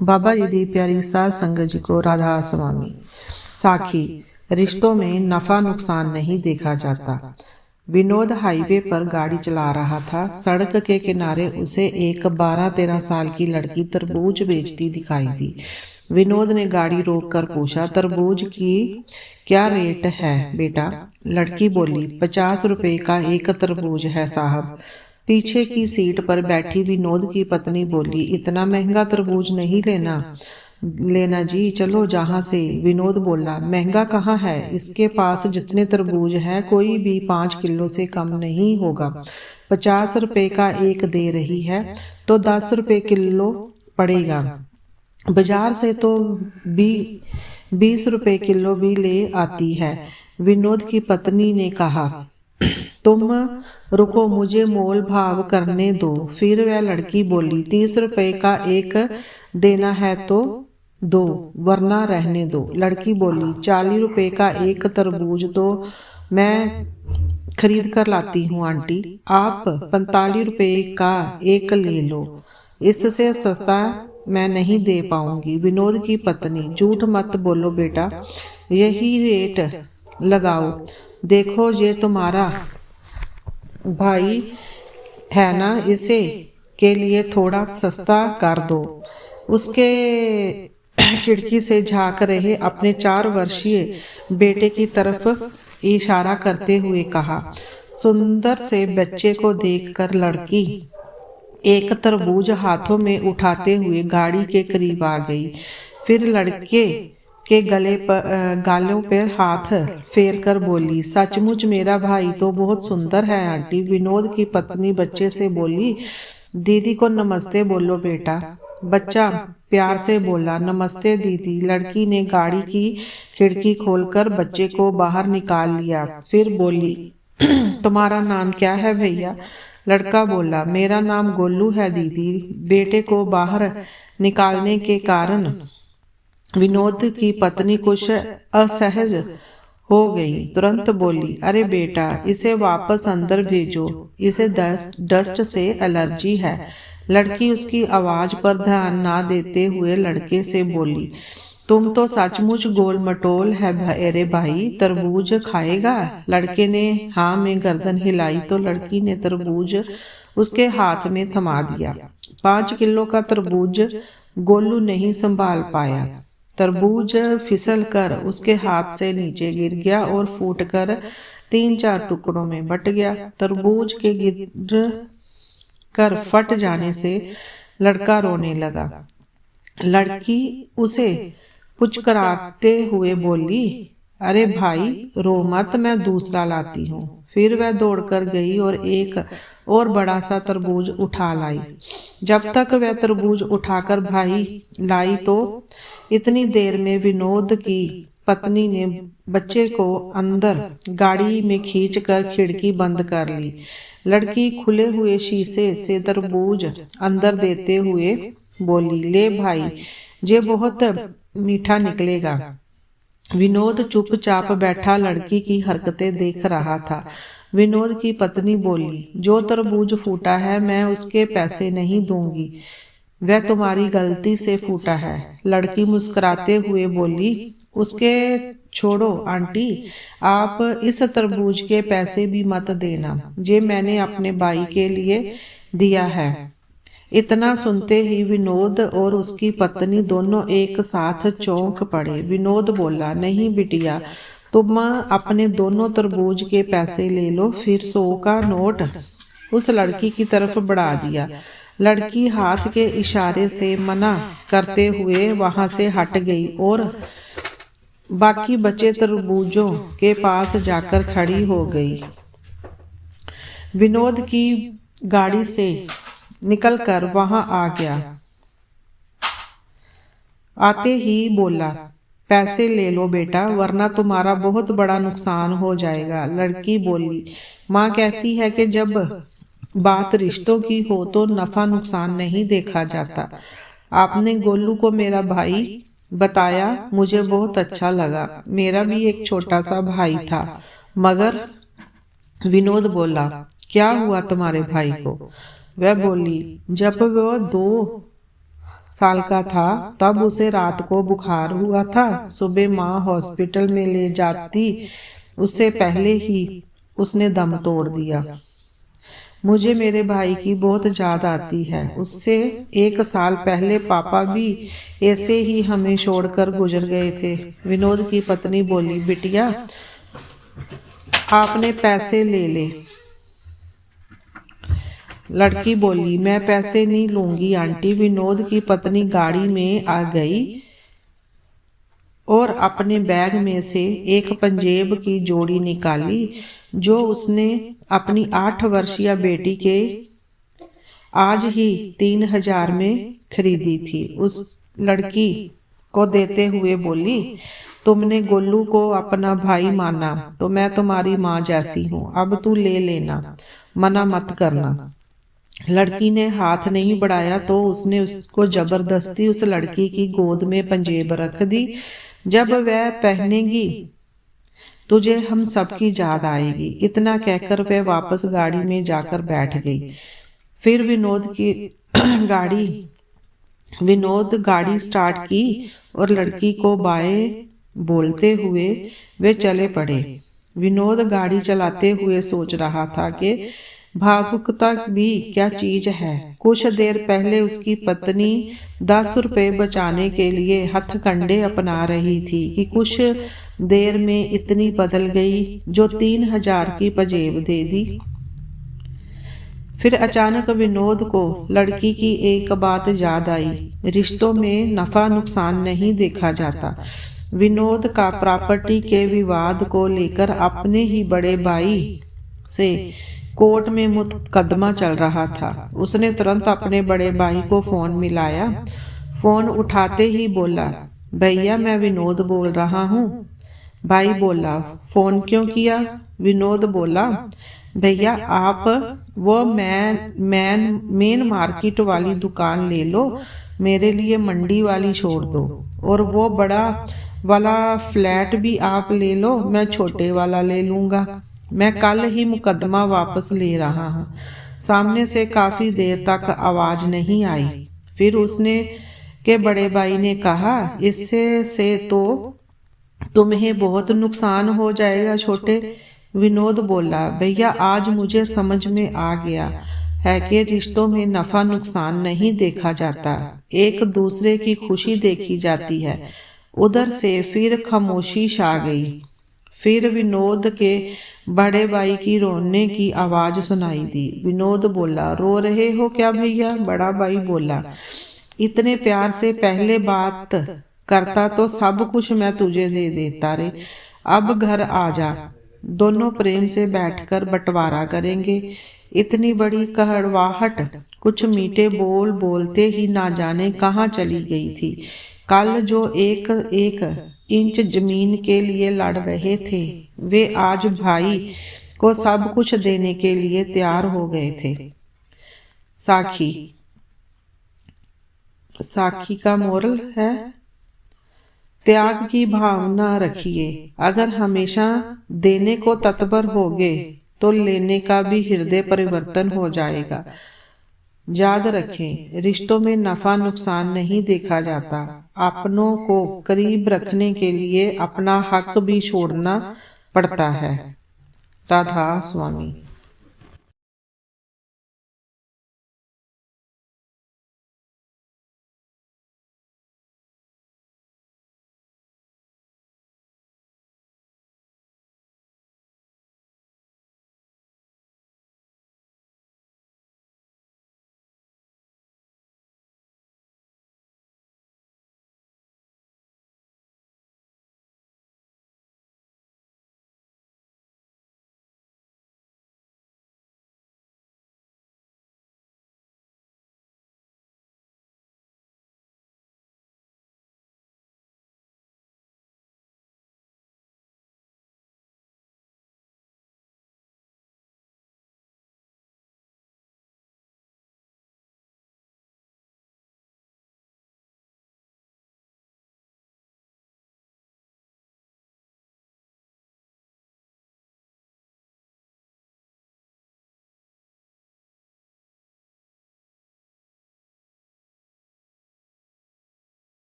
बाबा जी दी प्यारी साध संगत जी को राधा स्वामी। साखी। रिश्तों में नफा नुकसान नहीं देखा जाता। विनोद हाईवे पर गाड़ी चला रहा था। सड़क के किनारे उसे एक 12-13 साल की लड़की तरबूज बेचती दिखाई दी। विनोद ने गाड़ी रोककर पूछा, तरबूज की क्या रेट है बेटा? लड़की बोली, 50 रुपए का एक तरबूज है साहब। पीछे की सीट पर बैठी विनोद की पत्नी बोली, इतना महंगा तरबूज नहीं लेना जी, चलो जहाँ से। विनोद बोला, महंगा कहाँ है, इसके पास जितने तरबूज हैं कोई भी 5 किलो से कम नहीं होगा। 50 रुपए का एक दे रही है तो 10 रुपए किलो पड़ेगा। बाजार से तो 20 रुपए किलो भी ले आती है। विनोद की पत्नी ने कहा, तुम रुको, मुझे मोल भाव करने दो। फिर वह लड़की बोली, 30 रुपए का एक देना है तो दो, वरना रहने दो। लड़की बोली, 40 रुपए का एक तरबूज तो मैं खरीद कर लाती हूँ आंटी, आप 45 रुपए का एक ले लो, इससे सस्ता मैं नहीं दे पाऊंगी। विनोद की पत्नी, झूठ मत बोलो बेटा, यही रेट लगाओ। देखो ये तुम्हारा भाई है ना, इसे के लिए थोड़ा सस्ता कर दो। उसके खिड़की से झांक रहे अपने 4 वर्षीय बेटे की तरफ इशारा करते हुए कहा। सुंदर से बच्चे को देखकर लड़की एक तरबूज हाथों में उठाते हुए गाड़ी के करीब आ गई। फिर लड़के के गालों पर हाथ फेर कर बोली, सचमुच मेरा भाई तो बहुत सुंदर है आंटी। विनोद की पत्नी बच्चे से बोली, दीदी को नमस्ते बोलो बेटा। बच्चा प्यार से बोला, नमस्ते दीदी। लड़की ने गाड़ी की खिड़की खोलकर बच्चे को बाहर निकाल लिया। फिर बोली, तुम्हारा नाम क्या है भैया? लड़का बोला, मेरा नाम गोलू है दीदी। बेटे को बाहर निकालने के कारण विनोद की पत्नी कुछ असहज हो गई। तुरंत बोली, अरे बेटा, इसे वापस अंदर भेजो, इसे डस्ट से एलर्जी है। लड़की उसकी आवाज पर ध्यान ना देते हुए लड़के से बोली, तुम तो सचमुच गोल मटोल है अरे भाई, तरबूज खाएगा? लड़के ने हाँ में गर्दन हिलाई तो लड़की ने तरबूज उसके हाथ में थमा दिया। 5 किलो का तरबूज गोलू नहीं संभाल पाया। तरबूज फिसल कर उसके हाथ से नीचे गिर गया और फूट कर 3-4 टुकड़ों में बट गया। तरबूज के गिर कर फट जाने से लड़का रोने लगा। लड़की उसे पुचकराते हुए बोली, अरे भाई रो मत, मैं दूसरा लाती हूँ। फिर वह दौड़कर गई और एक और बड़ा सा तरबूज उठा लाई। जब तक वह तरबूज उठाकर भाई लाई तो इतनी देर में विनोद की पत्नी ने बच्चे को अंदर गाड़ी में खींचकर खिड़की बंद कर ली। लड़की खुले हुए शीशे से तरबूज अंदर देते हुए बोली, ले भाई, ये बहुत मीठा निकलेगा। विनोद चुपचाप बैठा लड़की की हरकतें देख रहा था। विनोद की पत्नी बोली, जो तरबूज फूटा है मैं उसके पैसे नहीं दूंगी, वह तुम्हारी गलती से फूटा है। लड़की मुस्कुराते हुए बोली, उसके छोड़ो आंटी, आप इस तरबूज के पैसे भी मत देना, ये मैंने अपने भाई के लिए दिया है। इतना सुनते ही विनोद और उसकी पत्नी दोनों एक साथ चौंक पड़े। विनोद बोला, नहीं बिटिया, तुम अपने दोनों तरबूज के पैसे ले लो। फिर 100 का नोट उस लड़की की तरफ बढ़ा दिया। लड़की हाथ के इशारे से मना करते हुए वहां से हट गई और बाकी बचे तरबूजों के पास जाकर खड़ी हो गई। विनोद की गाड़ी से निकलकर वहां आ गया। आते ही बोला, पैसे ले लो बेटा, वरना तुम्हारा बहुत बड़ा नुकसान हो जाएगा। लड़की बोली, माँ कहती है कि जब बात रिश्तों की हो तो नफा नुकसान नहीं देखा जाता। आपने गोलू को मेरा भाई बताया, मुझे बहुत अच्छा लगा। मेरा भी एक छोटा सा भाई था। मगर विनोद बोला, क्या हुआ तुम्हारे भाई को? वह बोली, जब वह 2 साल का था तब उसे रात को बुखार हुआ था। सुबह माँ हॉस्पिटल में ले जाती उससे पहले ही उसने दम तोड़ दिया। मुझे मेरे भाई की बहुत याद आती है। उससे 1 साल पहले पापा भी ऐसे ही हमें छोड़कर गुजर गए थे। विनोद की पत्नी बोली, बिटिया आपने पैसे ले ले। लड़की बोली, मैं पैसे नहीं लूंगी आंटी। विनोद की पत्नी गाड़ी में आ गई और अपने बैग में से एक पंजेब की जोड़ी निकाली जो उसने अपनी 8 वर्षीय बेटी के आज ही 3000 में खरीदी थी। उस लड़की को देते हुए बोली, तुमने गोलू को अपना भाई माना तो मैं तुम्हारी माँ जैसी हूँ, अब तू ले लेना, मना मत करना। लड़की ने हाथ नहीं बढ़ाया तो उसने उसको जबरदस्ती उस लड़की की गोद में पंजेब रख दी। जब वह पहनेगी तुझे हम सबकी याद आएगी। इतना कहकर वह वापस गाड़ी में जाकर बैठ गई। फिर विनोद गाड़ी स्टार्ट की और लड़की को बाएं बोलते हुए वे चले पड़े। विनोद गाड़ी चलाते हुए सोच रहा था कि भावुकता भी क्या चीज है। कुछ देर पहले उसकी पत्नी 10 रुपए बचाने के लिए हथकंडे अपना रही थी कि कुछ देर में इतनी बदल गई जो 3000 की पंजेब दे दी। फिर अचानक विनोद को लड़की की एक बात याद आई, रिश्तों में नफा नुकसान नहीं देखा जाता। विनोद का प्रॉपर्टी के विवाद को लेकर अपने ही बड़े भाई से कोर्ट में मुकदमा चल रहा था। उसने तुरंत अपने बड़े भाई को फोन मिलाया। फोन उठाते ही बोला, भैया मैं विनोद बोल रहा हूँ। भाई बोला, फोन क्यों किया? विनोद बोला, भैया आप वो मेन मार्केट वाली दुकान ले लो, मेरे लिए मंडी वाली छोड़ दो, और वो बड़ा वाला फ्लैट भी आप ले लो, मैं छोटे वाला ले लूंगा। मैं कल ही मुकदमा वापस ले रहा हूँ। सामने से काफी देर तक आवाज नहीं आई। फिर उसने के बड़े भाई ने कहा, इससे से तो तुम्हें बहुत नुकसान हो जाएगा छोटे। विनोद बोला, भैया आज मुझे समझ में आ गया है कि रिश्तों में नफा नुकसान नहीं देखा जाता, एक दूसरे की खुशी देखी जाती है। उधर से फिर खामोशी छा गई। फिर विनोद के बड़े भाई की रोने की आवाज सुनाई दी। विनोद बोला, रो रहे हो क्या भैया? बड़ा भाई बोला, इतने प्यार से पहले बात करता तो सब कुछ मैं तुझे दे देता रे। अब घर आ जा, दोनों प्रेम से बैठकर बंटवारा करेंगे। इतनी बड़ी कड़वाहट कुछ मीठे बोल बोलते ही ना जाने कहाँ चली गई थी। कल जो एक इंच जमीन के लिए लड़ रहे थे, वे आज भाई को सब कुछ देने के लिए तैयार हो गए थे। साखी का मोरल है, त्याग की भावना रखिए। अगर हमेशा देने को तत्पर होगे तो लेने का भी हृदय परिवर्तन हो जाएगा। याद रखें, रिश्तों में नफा नुकसान नहीं देखा जाता। अपनों को करीब रखने के लिए अपना हक भी छोड़ना पड़ता है। राधा स्वामी।